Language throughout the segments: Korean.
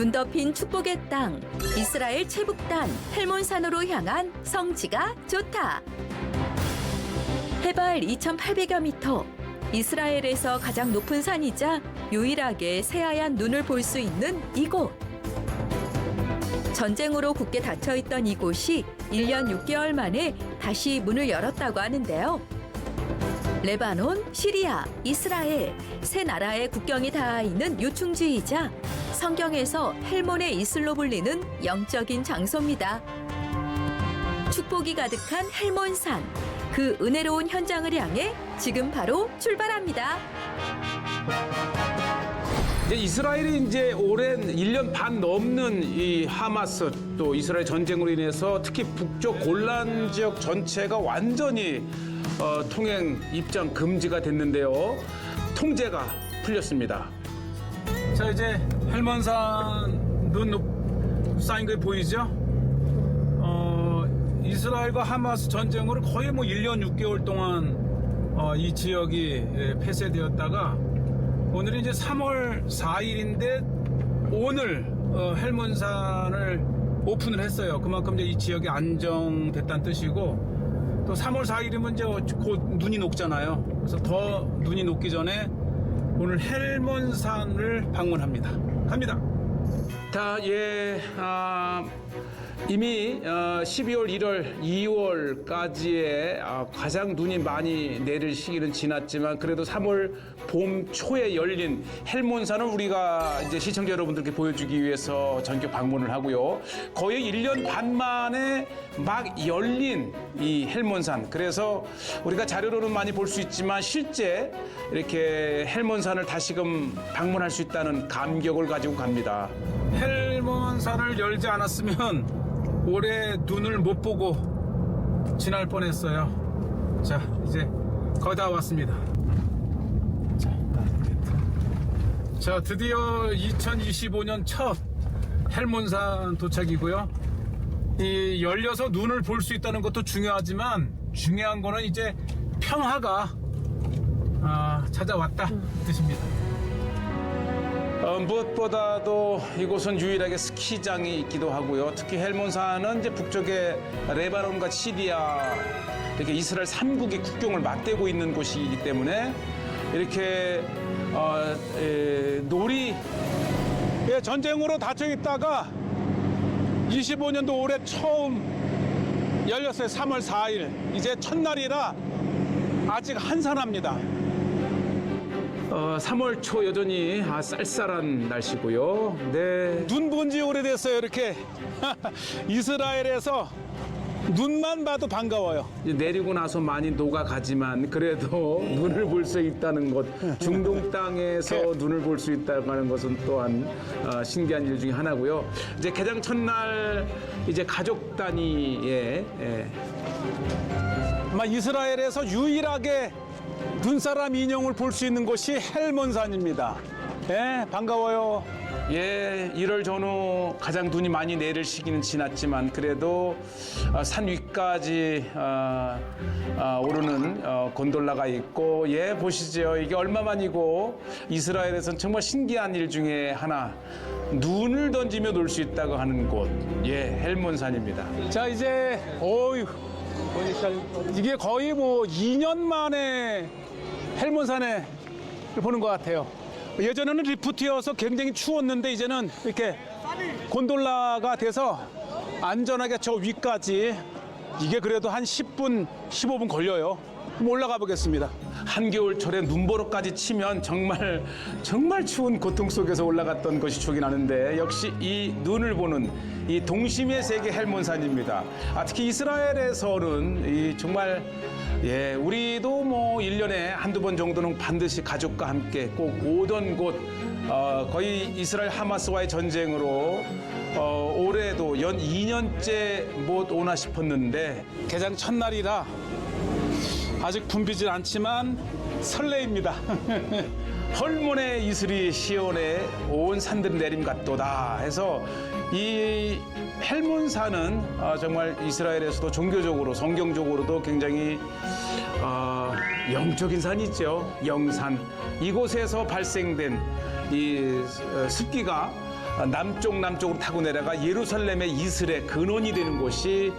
눈 덮인 축복의 땅, 이스라엘 최북단 헬몬산으로 향한 성지가 좋다. 해발 2,800여 미터, 이스라엘에서 가장 높은 산이자 유일하게 새하얀 눈을 볼 수 있는 이곳. 전쟁으로 굳게 닫혀있던 이곳이 1년 6개월 만에 다시 문을 열었다고 하는데요. 레바논, 시리아, 이스라엘 세 나라의 국경이 닿아 있는 요충지이자 성경에서 헬몬의 이슬로 불리는 영적인 장소입니다. 축복이 가득한 헬몬산, 그 은혜로운 현장을 향해 지금 바로 출발합니다. 이제 이스라엘이 이제 오랜 1년 반 넘는 이 하마스 또 이스라엘 전쟁으로 인해서 특히 북쪽 골란 지역 전체가 완전히 통행 입장 금지가 됐는데요. 통제가 풀렸습니다. 자, 이제 헬몬산 눈 쌓인 게 보이죠? 이스라엘과 하마스 전쟁으로 거의 1년 6개월 동안 이 지역이 폐쇄되었다가 오늘이 이제 3월 4일인데 오늘 헬몬산을 오픈을 했어요. 그만큼 이제 이 지역이 안정됐다는 뜻이고 또 3월 4일이면 이제 곧 눈이 녹잖아요. 그래서 더 눈이 녹기 전에 오늘 헬몬산을 방문합니다. 갑니다. 이미 12월, 1월, 2월까지의 가장 눈이 많이 내릴 시기는 지났지만 그래도 3월 봄 초에 열린 헬몬산을 우리가 이제 시청자 여러분들께 보여주기 위해서 전격 방문을 하고요. 거의 1년 반 만에 막 열린 이 헬몬산. 그래서 우리가 자료로는 많이 볼 수 있지만 실제 이렇게 헬몬산을 다시금 방문할 수 있다는 감격을 가지고 갑니다. 헬몬산을 열지 않았으면 올해 눈을 못 보고 지날 뻔했어요. 자, 이제 거의 다 왔습니다. 자, 드디어 2025년 첫 헬몬산 도착이고요. 이 열려서 눈을 볼 수 있다는 것도 중요하지만 중요한 거는 이제 평화가 찾아왔다 뜻입니다. 무엇보다도 이곳은 유일하게 스키장이 있기도 하고요. 특히 헬몬산은 이제 북쪽에 레바논과 시리아 이렇게 이스라엘 3국이 국경을 맞대고 있는 곳이기 때문에 이렇게 전쟁으로 닫혀 있다가 25년도 올해 처음 열렸어요. 3월 4일 이제 첫날이라 아직 한산합니다. 3월 초 여전히 쌀쌀한 날씨고요. 네. 눈 본 지 오래됐어요. 이렇게 이스라엘에서 눈만 봐도 반가워요. 이제 내리고 나서 많이 녹아가지만 그래도 눈을 볼 수 있다는 것, 중동 땅에서 눈을 볼 수 있다고 하는 것은 또한 신기한 일 중에 하나고요. 이제 개장 첫날 이제 가족 단위의 아마 이스라엘에서 유일하게 눈사람 인형을 볼 수 있는 곳이 헬몬산입니다. 예, 반가워요. 예, 1월 전후 가장 눈이 많이 내릴 시기는 지났지만 그래도 산 위까지 오르는 곤돌라가 있고 예, 보시죠. 이게 얼마만이고 이스라엘에서는 정말 신기한 일 중에 하나 눈을 던지며 놀 수 있다고 하는 곳 예, 헬몬산입니다. 자, 이제 이게 거의 2년 만에 헬몬산에 보는 것 같아요. 예전에는 리프트여서 굉장히 추웠는데 이제는 이렇게 곤돌라가 돼서 안전하게 저 위까지 이게 그래도 한 10분, 15분 걸려요. 그럼 올라가 보겠습니다. 한겨울철에 눈보라까지 치면 정말 추운 고통 속에서 올라갔던 것이 추억이 나는데 역시 이 눈을 보는 이 동심의 세계 헬몬산입니다. 특히 이스라엘에서는 이 정말 예, 우리도 1년에 한두 번 정도는 반드시 가족과 함께 꼭 오던 곳 거의 이스라엘 하마스와의 전쟁으로 올해도 연 2년째 못 오나 싶었는데 개장 첫날이라 아직 붐비질 않지만 설레입니다. 헐몬의 이슬이 시온에 온 산들 내림 같도다 해서 이 헬몬산은 정말 이스라엘에서도 종교적으로 성경적으로도 굉장히 영적인 산이죠. 영산. 이곳에서 발생된 이 습기가 남쪽으로 타고 내려가 예루살렘의 이슬의 근원이 되는 곳이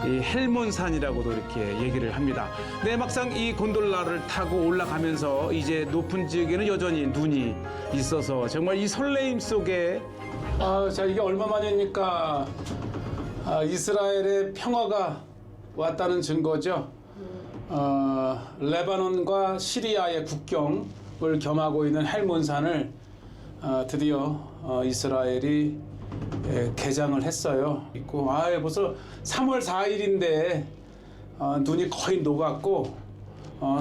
이 헬몬산이라고도 이렇게 얘기를 합니다. 네, 막상 이 곤돌라를 타고 올라가면서 이제 높은 지역에는 여전히 눈이 있어서 정말 이 설레임 속에 자, 이게 얼마 만입니까? 이스라엘의 평화가 왔다는 증거죠. 레바논과 시리아의 국경을 겸하고 있는 헬몬산을 드디어 이스라엘이 개장을 했어요. 있고 벌써 3월 4일인데 눈이 거의 녹았고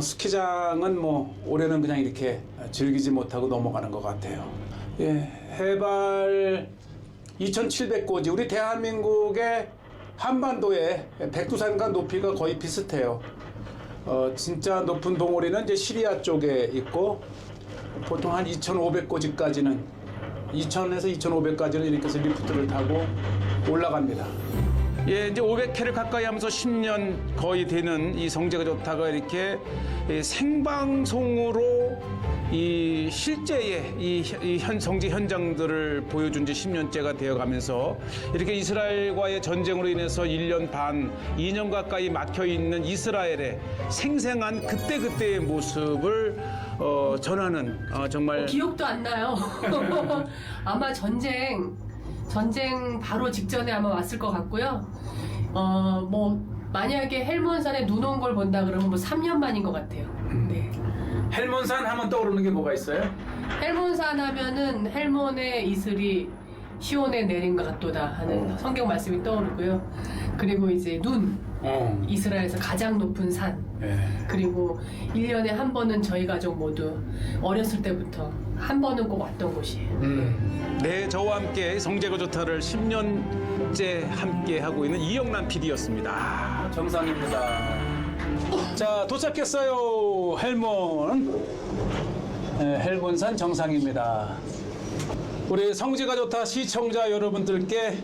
스키장은 뭐 올해는 그냥 이렇게 즐기지 못하고 넘어가는 것 같아요. 해발 2,700고지, 우리 대한민국의 한반도의 백두산과 높이가 거의 비슷해요. 진짜 높은 봉우리는 이제 시리아 쪽에 있고 보통 한 2,500고지까지는 2,000에서 2,500까지는 이렇게 해서 리프트를 타고 올라갑니다. 이제 500회를 가까이 하면서 10년 거의 되는 이 성재가 좋다가 이렇게 생방송으로 이 실제의 이 성지 현장들을 보여준 지 10년째가 되어가면서 이렇게 이스라엘과의 전쟁으로 인해서 1년 반, 2년 가까이 막혀 있는 이스라엘의 생생한 그때그때의 모습을 전하는 정말 기억도 안 나요. 아마 전쟁 바로 직전에 아마 왔을 것 같고요. 뭐 만약에 헬몬산에 눈 온 걸 본다 그러면 뭐 3년 만인 것 같아요. 네. 헬몬산 하면 떠오르는 게 뭐가 있어요? 헬몬산 하면은 헬몬의 이슬이 시온에 내린 것 같도다 하는 성경 말씀이 떠오르고요. 그리고 이제 눈, 이스라엘에서 가장 높은 산. 그리고 1년에 한 번은 저희 가족 모두 어렸을 때부터 한 번은 꼭 왔던 곳이에요. 네, 저와 함께 성재가 좋다를 10년째 함께 하고 있는 이영란 PD였습니다. 정상입니다. 자, 도착했어요. 헬몬산 정상입니다. 우리 성지가 좋다 시청자 여러분들께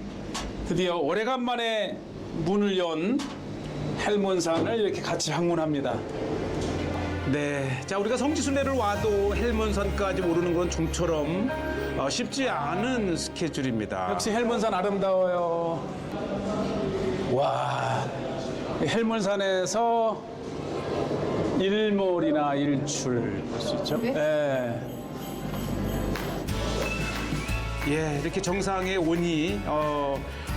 드디어 오래간만에 문을 연 헬몬산을 이렇게 같이 방문합니다. 네, 자, 우리가 성지순례를 와도 헬몬산까지 오르는 건 좀처럼 쉽지 않은 스케줄입니다. 역시 헬몬산 아름다워요. 와, 헬몬산에서 일몰이나 일출 볼 수 있죠. 네. 이렇게 정상에 오니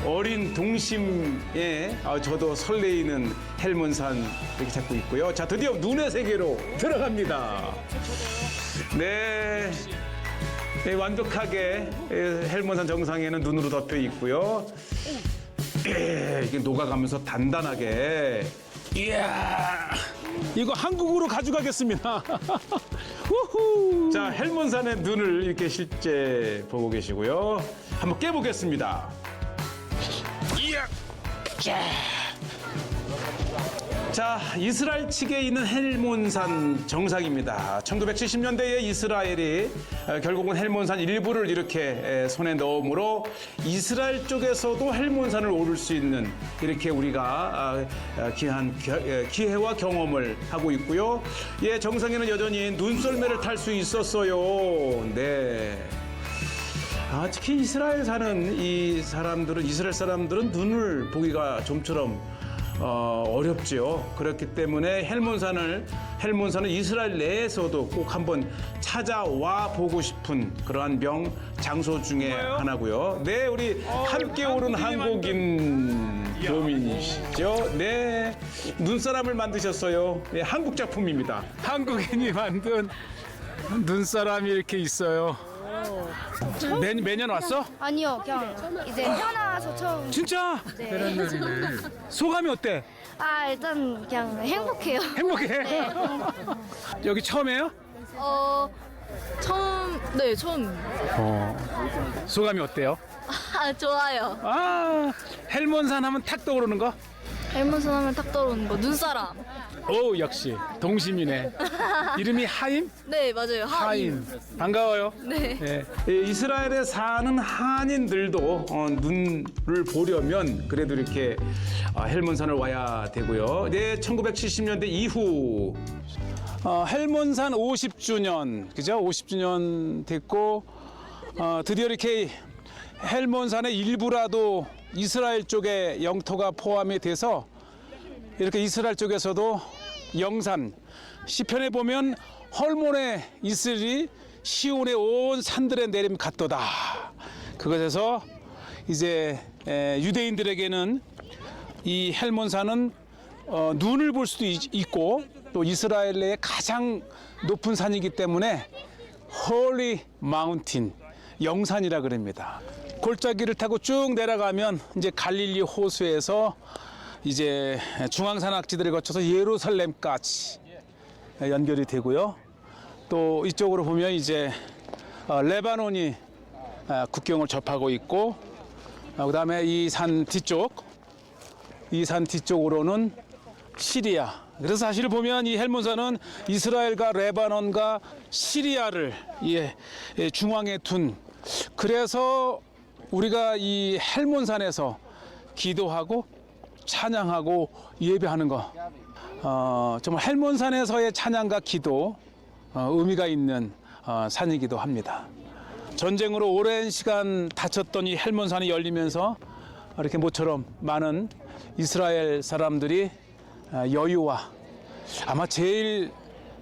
어린 동심에 저도 설레이는 헬몬산 이렇게 잡고 있고요. 자, 드디어 눈의 세계로 들어갑니다. 네, 완벽하게 헬몬산 정상에는 눈으로 덮여 있고요. 이게 녹아가면서 단단하게. 이야, 이거 한국으로 가져가겠습니다. 자, 헬몬산의 눈을 이렇게 실제 보고 계시고요. 한번 깨보겠습니다. 이야, 자, 이스라엘 측에 있는 헬몬산 정상입니다. 1970년대에 이스라엘이 결국은 헬몬산 일부를 이렇게 손에 넣음으로 이스라엘 쪽에서도 헬몬산을 오를 수 있는 이렇게 우리가 귀한 기회와 경험을 하고 있고요. 정상에는 여전히 눈썰매를 탈 수 있었어요. 네. 특히 이스라엘 사는 이스라엘 사람들은 눈을 보기가 좀처럼 어렵지요. 그렇기 때문에 헬몬산은 이스라엘 내에서도 꼭 한번 찾아와 보고 싶은 그러한 장소 중에 하나고요. 네, 우리 함께 오른 한국인 교민이시죠. 네, 눈사람을 만드셨어요. 네, 한국 작품입니다. 한국인이 만든 눈사람이 이렇게 있어요. 매년 왔어? 아니요, 그냥 이제 태어나서 처음. 진짜? 네. 소감이 어때? 일단 그냥 행복해요. 행복해? 네. 여기 처음이에요? 처음. 소감이 어때요? 좋아요. 헬몬산 하면 탁 떠오르는 거? 헬몬산 하면 탁 떠오르는 거, 눈사람. 오, 역시 동심이네. 이름이 하임? 네, 맞아요. 하임. 반가워요. 네. 이스라엘에 사는 한인들도 눈을 보려면 그래도 이렇게 헬몬산을 와야 되고요. 네, 1970년대 이후 헬몬산 50주년, 그죠? 50주년 됐고 드디어 이렇게 헬몬산의 일부라도 이스라엘 쪽에 영토가 포함이 돼서 이렇게 이스라엘 쪽에서도 영산 시편에 보면 헐몬의 이슬이 시온의 온 산들에 내림 같도다. 그것에서 이제 유대인들에게는 이 헬몬산은 눈을 볼 수도 있고 또 이스라엘 내의 가장 높은 산이기 때문에 홀리 마운틴 영산이라 그럽니다. 골짜기를 타고 쭉 내려가면 이제 갈릴리 호수에서 이제 중앙산 악지들을 거쳐서 예루살렘까지 연결이 되고요. 또 이쪽으로 보면 이제 레바논이 국경을 접하고 있고, 그다음에 이 산 뒤쪽으로는 시리아. 그래서 사실 보면 이 헬몬산은 이스라엘과 레바논과 시리아를 중앙에 둔, 그래서 우리가 이 헬몬산에서 기도하고 찬양하고 예배하는 거, 정말 헬몬산에서의 찬양과 기도 의미가 있는 산이기도 합니다. 전쟁으로 오랜 시간 닫혔던 이 헬몬산이 열리면서 이렇게 모처럼 많은 이스라엘 사람들이 여유와 아마 제일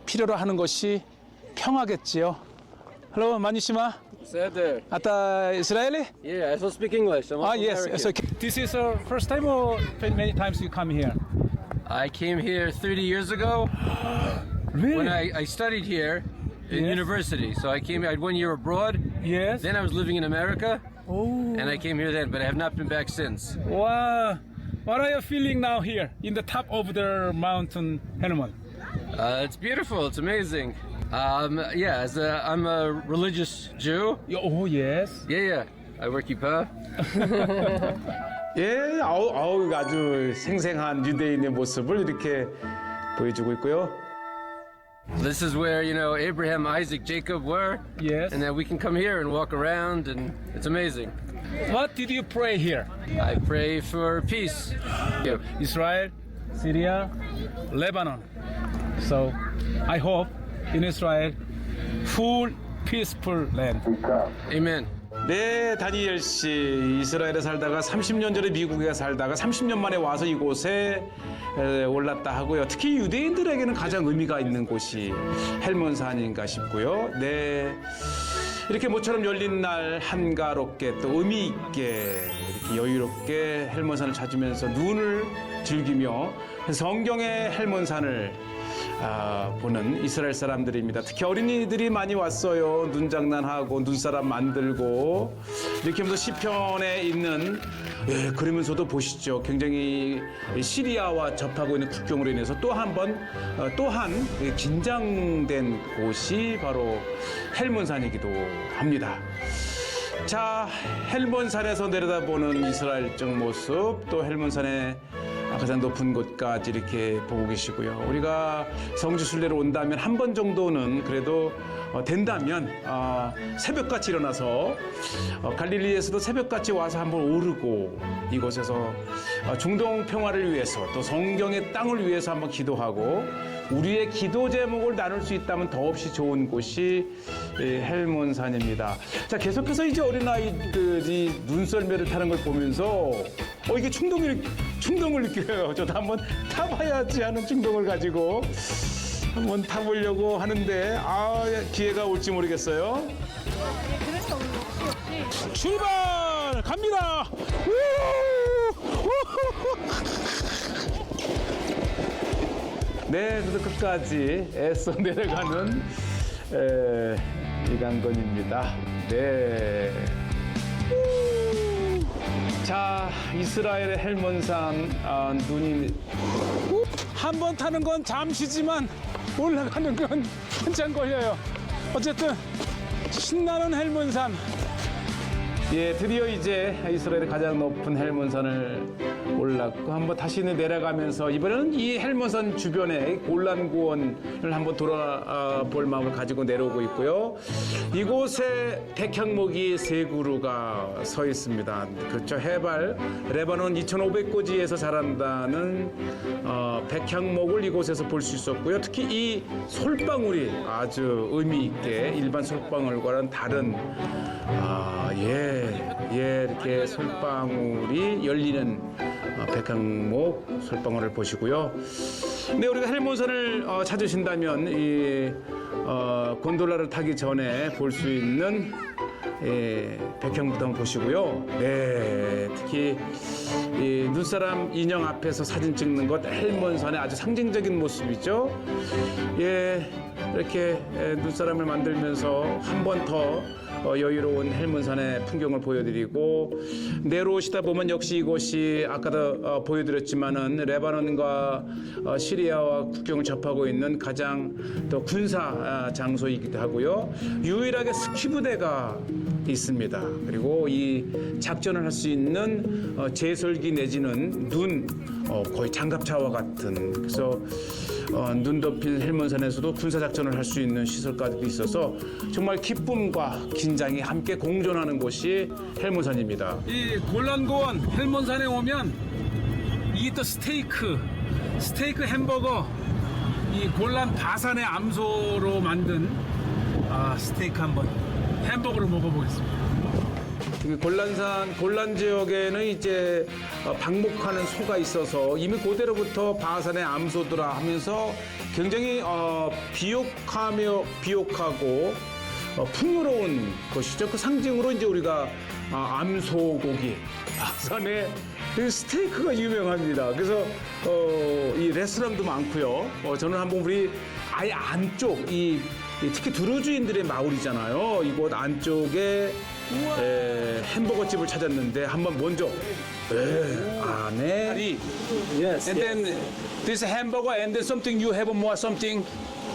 필요로 하는 것이 평화겠지요. Hello, 마니시마. Seder. 아따 이스라엘이? Yeah, I also speak English. I'm also Yes. American. So this is your first time or many times you come here? I came here 30 years ago Really? when I studied here in Yes. university. So I came. I had 1 year abroad. Yes. Then I was living in America, Oh. and I came here then. But I have not been back since. Wow. What are you feeling now here in the top of the mountain, Helmon? It's beautiful. It's amazing. Yeah, I'm a religious Jew. Oh yes. Yeah. I wear kippah. 예, 아우 아주 생생한 유대인의 모습을 이렇게 보여주고 있고요. This is where Abraham, Isaac, Jacob were. Yes. And then we can come here and walk around, and it's amazing. What did you pray here? I pray for peace. Yeah. Israel, Syria, Lebanon. So I hope in Israel, full peaceful land. Amen. 네, 다니엘 씨, 이스라엘에 살다가 30년 전에 미국에 살다가 30년 만에 와서 이곳에 올랐다 하고요. 특히 유대인들에게는 가장 의미가 있는 곳이 헬몬산인가 싶고요. 네, 이렇게 모처럼 열린 날 한가롭게 또 의미 있게 이렇게 여유롭게 헬몬산을 찾으면서 눈을 즐기며 성경의 헬몬산을 보는 이스라엘 사람들입니다. 특히 어린이들이 많이 왔어요. 눈장난하고 눈사람 만들고 이렇게 하면서 시편에 있는, 그러면서도 보시죠. 굉장히 시리아와 접하고 있는 국경으로 인해서 또한 긴장된 곳이 바로 헬몬산이기도 합니다. 자, 헬몬산에서 내려다보는 이스라엘 쪽 모습, 또 헬몬산의 가장 높은 곳까지 이렇게 보고 계시고요. 우리가 성지 순례로 온다면 한 번 정도는 그래도 된다면 새벽같이 일어나서 갈릴리에서도 새벽같이 와서 한번 오르고 이곳에서 중동 평화를 위해서 또 성경의 땅을 위해서 한번 기도하고 우리의 기도 제목을 나눌 수 있다면 더없이 좋은 곳이 헬몬산입니다. 자, 계속해서 이제 어린아이들이 눈썰매를 타는 걸 보면서 이게 충동을 느껴요. 저도 한번 타봐야지 하는 충동을 가지고 한번 타보려고 하는데 기회가 올지 모르겠어요. 출발! 갑니다! 네, 그래도 끝까지 애써 내려가는 이강건입니다. 네. 자, 이스라엘의 헬몬산 눈이 한 번 타는 건 잠시지만 올라가는 건 한참 걸려요. 어쨌든 신나는 헬몬산. 예, 드디어 이제 이스라엘의 가장 높은 헬몬산을 올랐고 한번 다시는 내려가면서 이번에는 이 헬몬산 주변의 골란구원을 한번 돌아볼 마음을 가지고 내려오고 있고요. 이곳에 백향목이 세 그루가 서 있습니다. 그렇죠. 해발 레바논 2,500고지에서 자란다는 백향목을 이곳에서 볼 수 있었고요. 특히 이 솔방울이 아주 의미 있게 일반 솔방울과는 다른 이렇게 솔방울이 열리는 백향목 솔방울을 보시고요. 네, 우리가 헬몬산을 찾으신다면 이 곤돌라를 타기 전에 볼 수 있는 백향부터 한번 보시고요. 네, 특히 이 눈사람 인형 앞에서 사진 찍는 것 헬몬산의 아주 상징적인 모습이죠. 이렇게 눈사람을 만들면서 한 번 더 여유로운 헬몬산의 풍경을 보여드리고 내려오시다 보면 역시 이곳이 아까도 보여드렸지만은 레바논과 시리아와 국경을 접하고 있는 가장 또 군사 장소이기도 하고요. 유일하게 스키 부대가 있습니다. 그리고 이 작전을 할 수 있는 제설기 내지는 눈 거의 장갑차와 같은 그래서 눈 덮인 헬몬산에서도 군사작전을 할 수 있는 시설까지도 있어서 정말 기쁨과 긴장이 함께 공존하는 곳이 헬몬산입니다. 이 골란고원 헬몬산에 오면 이 또 스테이크 햄버거 이 골란 바산의 암소로 만든 스테이크 한번 햄버거를 먹어보겠습니다. 골란 지역에는 이제 방목하는 소가 있어서 이미 그대로부터 바산의 암소들아 하면서 굉장히 비옥하고 풍요로운 것이죠. 그 상징으로 이제 우리가 암소고기, 바산의 스테이크가 유명합니다. 그래서 이 레스토랑도 많고요. 저는 한번 우리 아예 안쪽 특히 두루주인들의 마을이잖아요. 이곳 안쪽에 햄버거 집을 찾았는데 한번 먼저 안에 Yes. and then this hamburger and then something you have more something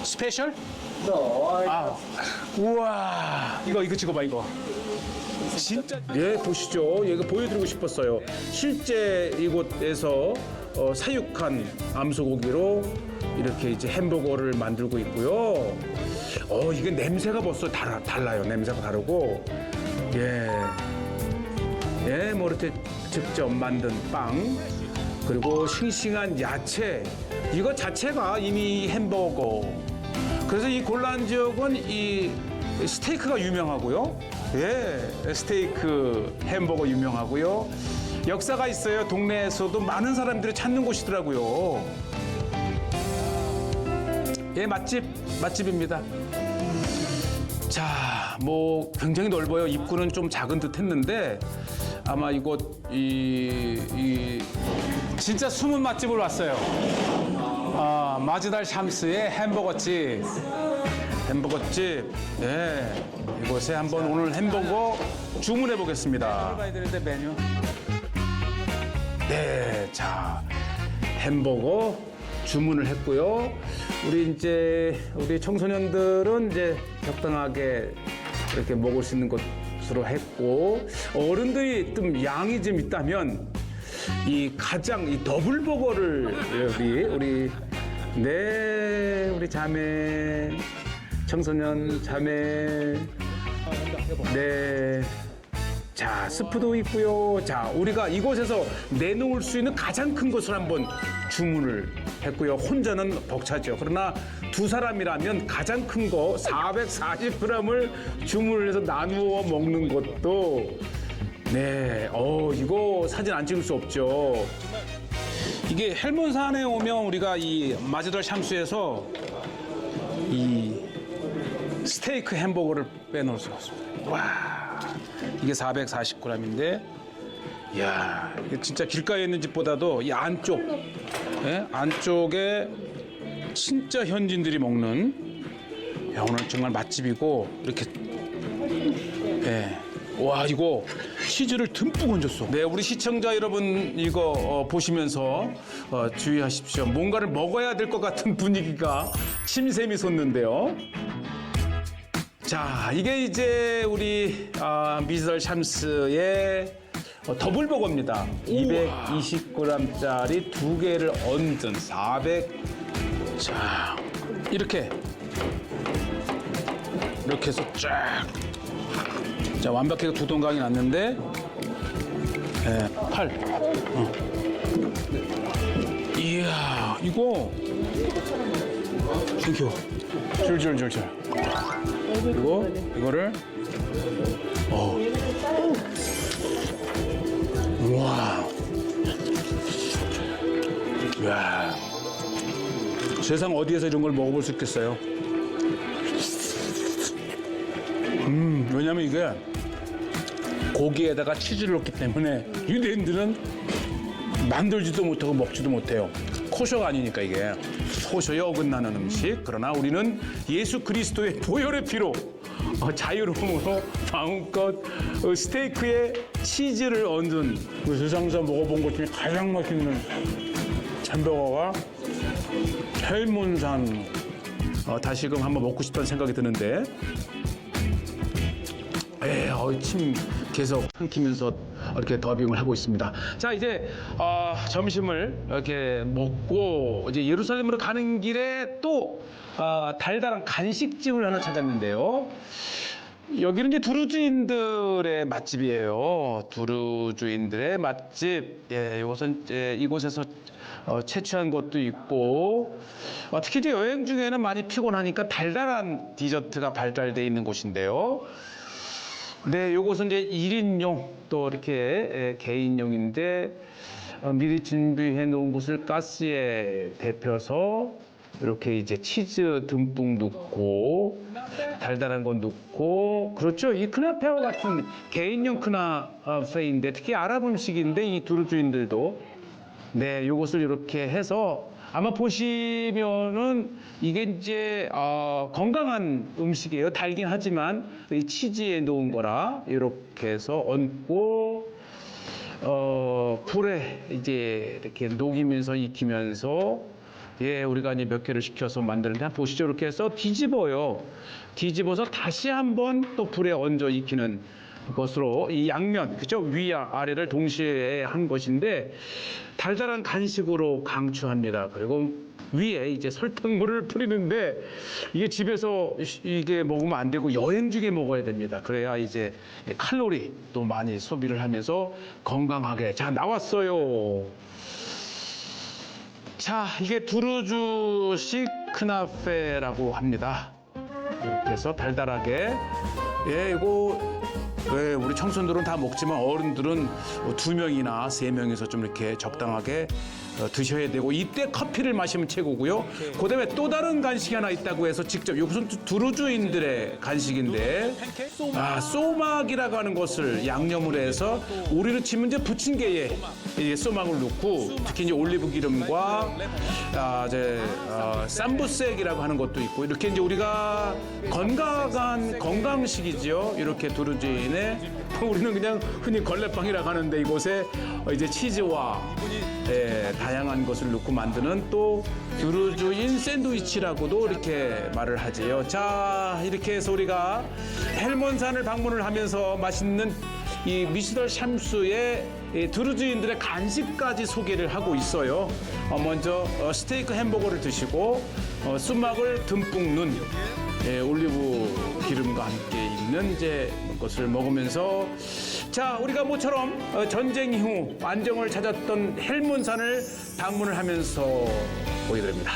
special? No, 우와 이거 찍어봐 이거 진짜 보시죠. 이거 보여드리고 싶었어요. 실제 이곳에서 사육한 암소고기로 이렇게 이제 햄버거를 만들고 있고요. 이게 냄새가 벌써 달라요. 냄새가 다르고 뭐 이렇게 직접 만든 빵 그리고 싱싱한 야채 이거 자체가 이미 햄버거. 그래서 이 골란 지역은 이 스테이크가 유명하고요. 스테이크 햄버거 유명하고요. 역사가 있어요. 동네에서도 많은 사람들이 찾는 곳이더라고요. 맛집입니다. 자, 뭐 굉장히 넓어요. 입구는 좀 작은 듯 했는데 아마 이곳 진짜 숨은 맛집으로 왔어요. 마즈달 샴스의 햄버거집. 이곳에 한번 오늘 햄버거 주문해 보겠습니다. 봐야 되는데 메뉴. 네, 자 햄버거 주문을 했고요. 우리 청소년들은 이제 적당하게 이렇게 먹을 수 있는 것으로 했고 어른들이 좀 양이 좀 있다면 이 더블버거를 우리 자매 청소년 자매 자 스프도 있고요. 자 우리가 이곳에서 내놓을 수 있는 가장 큰 것을 한번 주문을 했고요. 혼자는 벅차죠. 그러나 두 사람이라면 가장 큰 거 440g을 주문을 해서 나누어 먹는 것도 이거 사진 안 찍을 수 없죠. 이게 헬몬산에 오면 우리가 이 마즈달 샴스에서 이 스테이크 햄버거를 빼놓을 수가 없습니다. 와, 이게 440g인데, 이야, 이게 진짜 길가에 있는 집보다도 이 안쪽에 진짜 현지인들이 먹는, 오늘 정말 맛집이고 이렇게, 와 이거 치즈를 듬뿍 얹었어. 네, 우리 시청자 여러분 이거 보시면서 주의하십시오. 뭔가를 먹어야 될 것 같은 분위기가 침샘이 솟는데요. 자, 이게 이제 우리 미즈달 샴스의 더블버거입니다. 220g짜리 두 개를 얹은 400. 자, 이렇게 해서 쫙. 자, 완벽하게 두 동강이 났는데, 팔. 이야, 이거. 땡큐. 줄줄줄줄. 그리고 이거를 우와. 이야. 세상 어디에서 이런 걸 먹어볼 수 있겠어요? 왜냐면 이게 고기에다가 치즈를 넣기 때문에 유대인들은 만들지도 못하고 먹지도 못해요. 코셔가 아니니까 이게. 코셔에 어긋나는 음식. 그러나 우리는 예수 그리스도의 보혈의 피로 자유로움으로 마음껏 스테이크에 치즈를 얹은 세상에서 먹어본 것 중에 가장 맛있는 햄버거가 헬몬산. 다시금 한번 먹고 싶다는 생각이 드는데 침 계속 삼키면서 이렇게 더빙을 하고 있습니다. 자, 이제 점심을 이렇게 먹고 이제 예루살렘으로 가는 길에 또 달달한 간식집을 하나 찾았는데요. 여기는 이제 두루주인들의 맛집이에요. 두루주인들의 맛집. 예, 이곳은 이곳에서 채취한 것도 있고 특히 이제 여행 중에는 많이 피곤하니까 달달한 디저트가 발달되어 있는 곳인데요. 네, 요것은 이제 1인용 또 이렇게 개인용인데 미리 준비해 놓은 것을 가스에 데펴서 이렇게 이제 치즈 듬뿍 넣고 달달한 건 넣고 그렇죠. 이 크나페와 같은 개인용 크나페인데 특히 아랍 음식인데 이 두루주인들도 네, 요것을 이렇게 해서 아마 보시면은 이게 이제 건강한 음식이에요. 달긴 하지만 이 치즈에 넣은 거라 이렇게 해서 얹고 불에 이제 이렇게 녹이면서 익히면서 예, 우리가 이제 몇 개를 시켜서 만드는데 한번 보시죠. 이렇게 해서 뒤집어요. 뒤집어서 다시 한번 또 불에 얹어 익히는 것으로 이 양면, 그죠? 위와 아래를 동시에 한 것인데 달달한 간식으로 강추합니다. 그리고 위에 이제 설탕물을 뿌리는데 이게 집에서 이게 먹으면 안 되고 여행 중에 먹어야 됩니다. 그래야 이제 칼로리도 많이 소비를 하면서 건강하게. 자, 나왔어요. 자, 이게 두루주식 크나페라고 합니다. 이렇게 해서 달달하게. 예, 이거 네, 우리 청소년들은 다 먹지만 어른들은 2명이나 3명이서 좀 이렇게 적당하게 드셔야 되고 이때 커피를 마시면 최고고요. 그다음에 또 다른 간식이 하나 있다고 해서 직접 이것은 두루주인들의 간식인데 소막이라고 하는 것을 양념을 해서 우리로 치면 이제 부침개에 소막을 넣고 특히 이제 올리브 기름과 쌈부색이라고 하는 것도 있고 이렇게 이제 우리가 건강한 건강식이죠. 이렇게 두루주인의 우리는 그냥 흔히 걸레빵이라고 하는데 이곳에 이제 치즈와 다양한 것을 넣고 만드는 또 두루주인 샌드위치라고도 이렇게 말을 하지요. 자, 이렇게 해서 우리가 헬몬산을 방문을 하면서 맛있는 이 미슈덜 샴수의 두루주인들의 간식까지 소개를 하고 있어요. 먼저 스테이크 햄버거를 드시고 수막을 듬뿍 넣은 올리브 기름과 함께 있는 이제 것을 먹으면서 자, 우리가 모처럼 전쟁 이후 안정을 찾았던 헬몬산을 방문을 하면서 보게 됩니다.